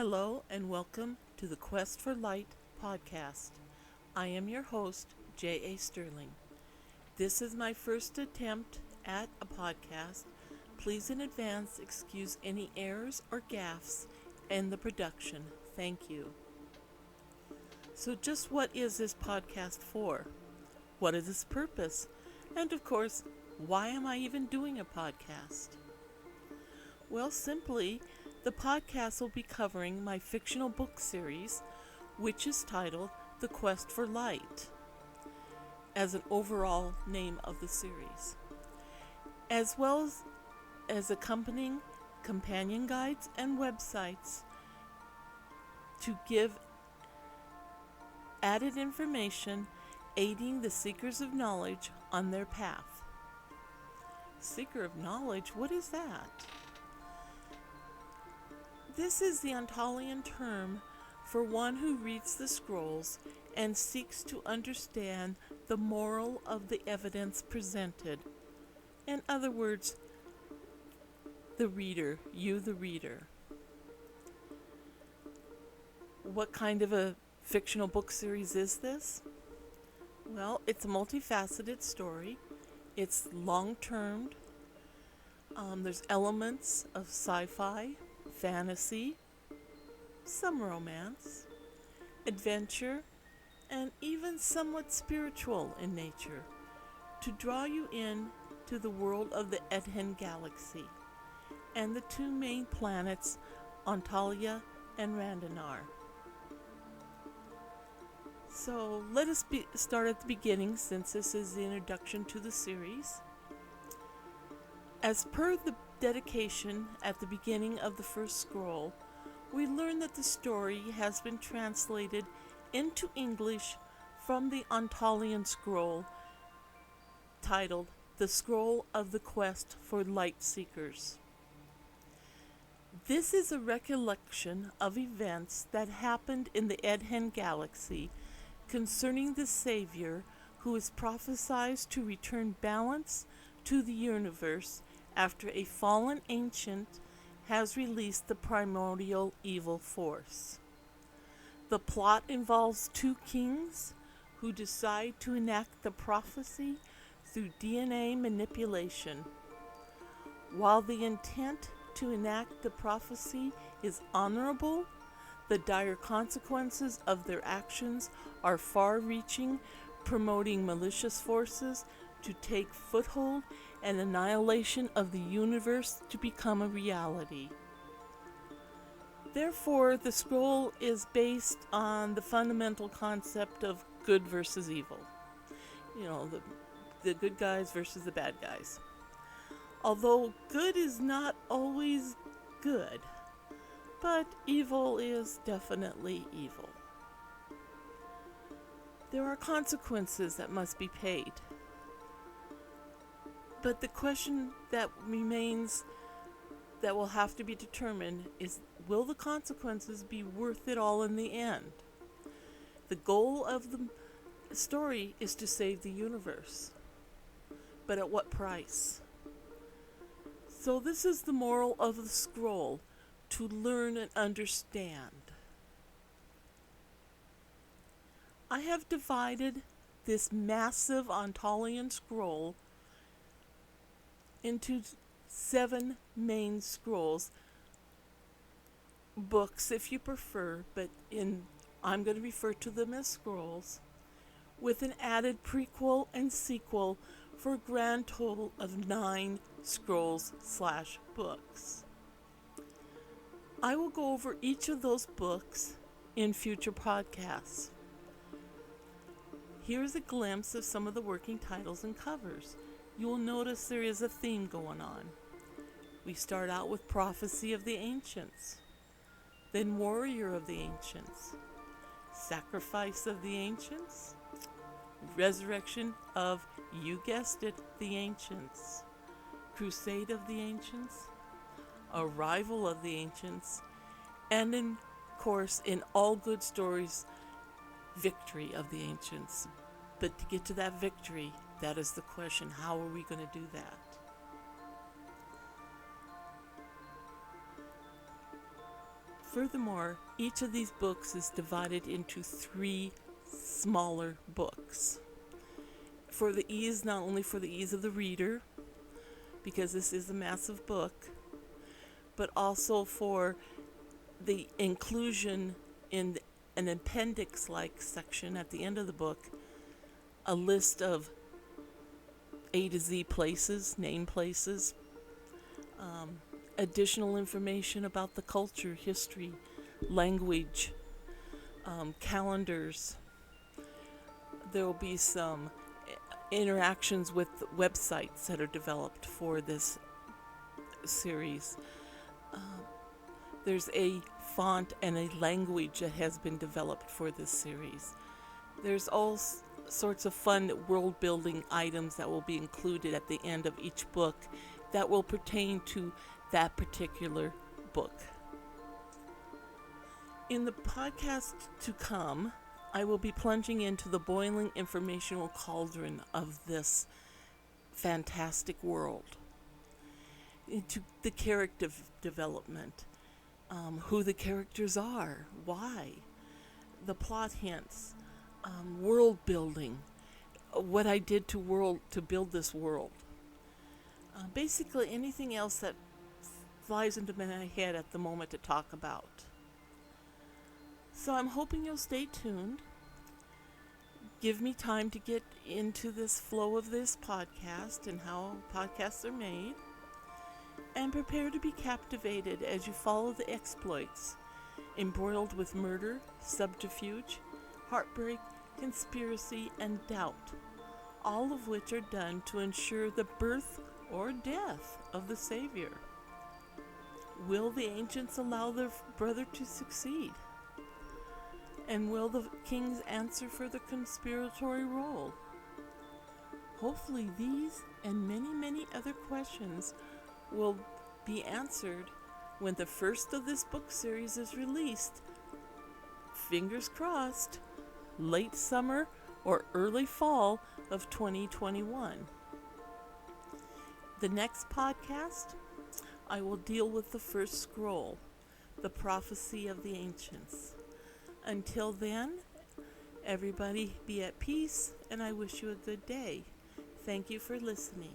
Hello and welcome to the Quest for Light podcast. I am your host, J.A. Sterling. This is my first attempt at a podcast. Please in advance excuse any errors or gaffes in the production. Thank you. So just what is this podcast for? What is its purpose? And of course, why am I even doing a podcast? Well, simply, the podcast will be covering my fictional book series, which is titled The Quest for Light, as an overall name of the series, as well as accompanying companion guides and websites to give added information aiding the seekers of knowledge on their path. Seeker of knowledge, what is that? This is the Ontahl'Yan term for one who reads the scrolls and seeks to understand the moral of the evidence presented. In other words, the reader, you the reader. What kind of a fictional book series is this? Well, it's a multifaceted story. It's long-termed. There's elements of sci-fi, fantasy, some romance, adventure, and even somewhat spiritual in nature to draw you in to the world of the Ontahl'Ya galaxy and the two main planets, Ontahl'Ya and RandaNar. So let us start at the beginning, since this is the introduction to the series. As per the dedication at the beginning of the first scroll, we learn that the story has been translated into English from the Ontahl'Yan scroll titled The Scroll of the Quest for Light Seekers. This is a recollection of events that happened in the Ontahl'Ya galaxy concerning the Savior who is prophesied to return balance to the universe after a fallen ancient has released the primordial evil force. The plot involves two kings who decide to enact the prophecy through DNA manipulation. While the intent to enact the prophecy is honorable, the dire consequences of their actions are far-reaching, promoting malicious forces to take foothold and annihilation of the universe to become a reality. Therefore, the scroll is based on the fundamental concept of good versus evil. You know, the good guys versus the bad guys. Although good is not always good, but evil is definitely evil. There are consequences that must be paid. But the question that remains that will have to be determined is, will the consequences be worth it all in the end? The goal of the story is to save the universe. But at what price? So this is the moral of the scroll, to learn and understand. I have divided this massive Ontahl'Yan scroll into 7 main scrolls, books if you prefer, but I'm going to refer to them as scrolls, with an added prequel and sequel for a grand total of 9 scrolls/books. I will go over each of those books in future podcasts. Here's a glimpse of some of the working titles and covers. You will notice there is a theme going on. We start out with Prophecy of the Ancients, then Warrior of the Ancients, Sacrifice of the Ancients, Resurrection of, you guessed it, the Ancients, Crusade of the Ancients, Arrival of the Ancients, and of course, in all good stories, Victory of the Ancients. But to get to that victory, that is the question. How are we going to do that? Furthermore, each of these books is divided into 3 smaller books. For the ease, not only for the ease of the reader, because this is a massive book, but also for the inclusion in an appendix-like section at the end of the book, a list of A to Z places, name places, additional information about the culture, history, language, calendars. There will be some interactions with websites that are developed for this series. There's a font and a language that has been developed for this series. There's all sorts of fun world-building items that will be included at the end of each book that will pertain to that particular book. In the podcast to come, I will be plunging into the boiling informational cauldron of this fantastic world, into the character development, who the characters are, why, the plot hints, world building, what I did to build this world. Basically anything else that flies into my head at the moment to talk about. So I'm hoping you'll stay tuned. Give me time to get into this flow of this podcast and how podcasts are made. And prepare to be captivated as you follow the exploits, embroiled with murder, subterfuge, heartbreak, conspiracy, and doubt, all of which are done to ensure the birth or death of the Savior. Will the ancients allow their brother to succeed? And will the kings answer for the conspiratory role? Hopefully these and many, many other questions will be answered when the first of this book series is released. Fingers crossed, late summer or early fall of 2021. The next podcast, I will deal with the first scroll, the prophecy of the ancients. Until then, everybody be at peace, and I wish you a good day. Thank you for listening.